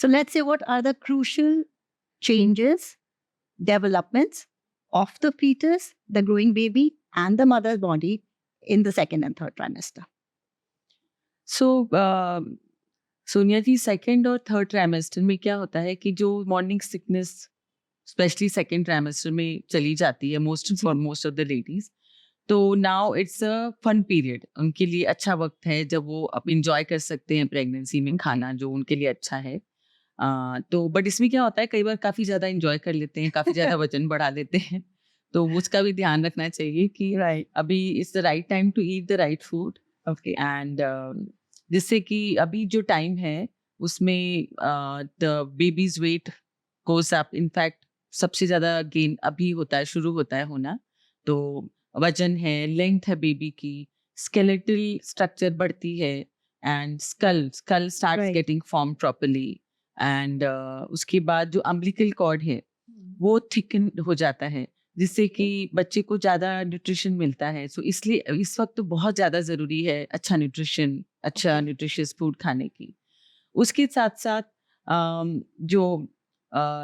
So let's say what are the crucial changes, developments of the fetus, the growing baby, and the mother's body in the second and third trimester. So Sonia ji, second और third trimester में क्या होता है कि जो morning sickness specially second trimester में चली जाती है for most of the ladies, तो now it's a fun period, उनके लिए अच्छा वक्त है जब वो अब इंजॉय कर सकते हैं प्रेगनेंसी में खाना जो उनके लिए अच्छा है। तो बट इसमें क्या होता है, कई बार काफ़ी ज़्यादा इंजॉय कर लेते हैं, काफ़ी ज़्यादा वजन बढ़ा लेते हैं, तो उसका भी ध्यान रखना चाहिए कि अभी it's the right time to eat the right food. Okay. And जिससे कि अभी जो टाइम है उसमें the babies weight goes up, in fact सबसे ज़्यादा गेन अभी होता है, शुरू होता है होना। तो वजन है, लेंथ है बेबी की, स्केलेटल स्ट्रक्चर बढ़ती है, and skull starts Right. Getting form properly, and उसके बाद जो अम्बिलिकल कॉर्ड है वो थिकन हो जाता है, जिससे कि बच्चे को ज़्यादा न्यूट्रिशन मिलता है। सो इसलिए इस वक्त तो बहुत ज़्यादा ज़रूरी है अच्छा न्यूट्रिशन, अच्छा न्यूट्रिशियस फूड खाने की। उसके साथ साथ जो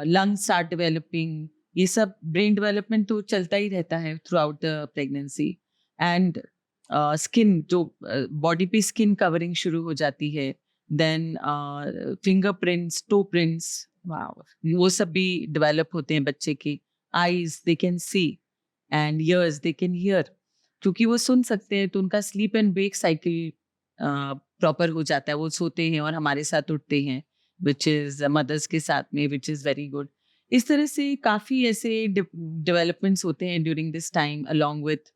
लंग्स स्टार्ट डेवलपिंग, ये सब ब्रेन डेवलपमेंट तो चलता ही रहता है through out the pregnancy. And skin, जो बॉडी पे स्किन कवरिंग शुरू हो जाती है, देन फिंगरप्रिंट्स, टो प्रिंट्स, वो सब भी डेवलप होते हैं बच्चे के। Eyes they can see, and years they can hear, क्योंकि वो सुन सकते हैं तो उनका sleep and wake cycle proper हो जाता है, वो सोते हैं और हमारे साथ उठते हैं, विच इज मदर्स के साथ में, विच इज वेरी गुड। इस तरह से काफ़ी ऐसे डेवलपमेंट्स होते हैं during this time, along with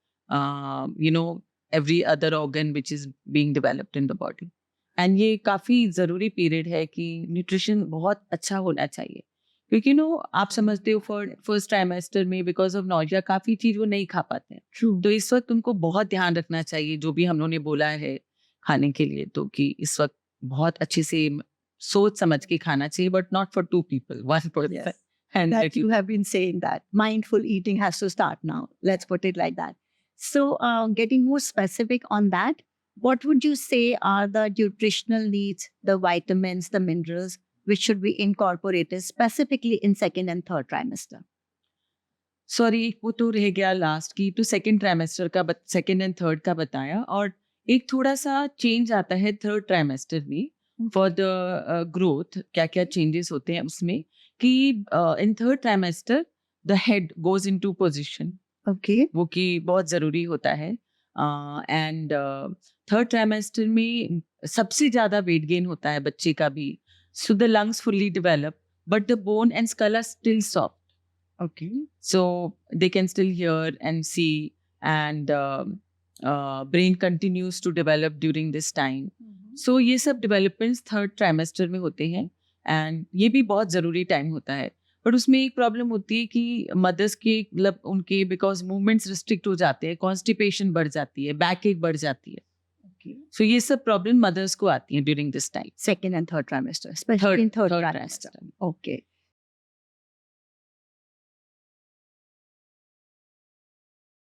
you know every other organ which is being developed in the body. And ये काफ़ी ज़रूरी पीरियड है कि न्यूट्रिशन बहुत अच्छा होना चाहिए, क्योंकि आप समझते हो फर्स्ट ट्राइमेस्टर में बिकॉज ऑफ नॉजिया काफ़ी चीज़ वो नहीं खा पाते हैं। True. तो इस वक्त उनको बहुत ध्यान रखना चाहिए जो भी हम लोगों ने बोला है खाने के लिए, तो कि इस वक्त बहुत अच्छे से सोच समझ के खाना चाहिए, but not for 2 people, 1 person. Yes. And That you have been saying that mindful eating has to start now. Let's put it like that. So, getting more specific on that, what would you say are the nutritional needs, the vitamins, the minerals, which should be incorporated specifically in second and third trimester? Sorry, वो तो रह गया last की, तो second trimester का second and third का बताया, और एक थोड़ा सा चेंज आता है थर्ड ट्राइमेस्टर में फॉर द ग्रोथ। क्या क्या चेंजेस होते हैं उसमें कि in third trimester the head goes into position, Okay. वो कि बहुत ज़रूरी होता है। एंड थर्ड ट्राइमेस्टर में सबसे ज़्यादा वेट गेन होता है बच्चे का भी, so the lungs fully develop but the bone and skull are still soft, Okay. so they can still hear and see, and brain continues to develop during this time. So ये सब developments third trimester में होते हैं, and ये भी बहुत ज़रूरी time होता है। बट उसमें एक प्रॉब्लम होती है कि मदर्स के मतलब उनके बिकॉज मूवमेंट्स रिस्ट्रिक्ट हो जाते हैं, कॉन्स्टिपेशन बढ़ जाती है, बैक एक बढ़ जाती है, Okay. सो ये सब प्रॉब्लम मदर्स को आती है during this time, Second and third trimester, especially in third third trimester. trimester. Okay.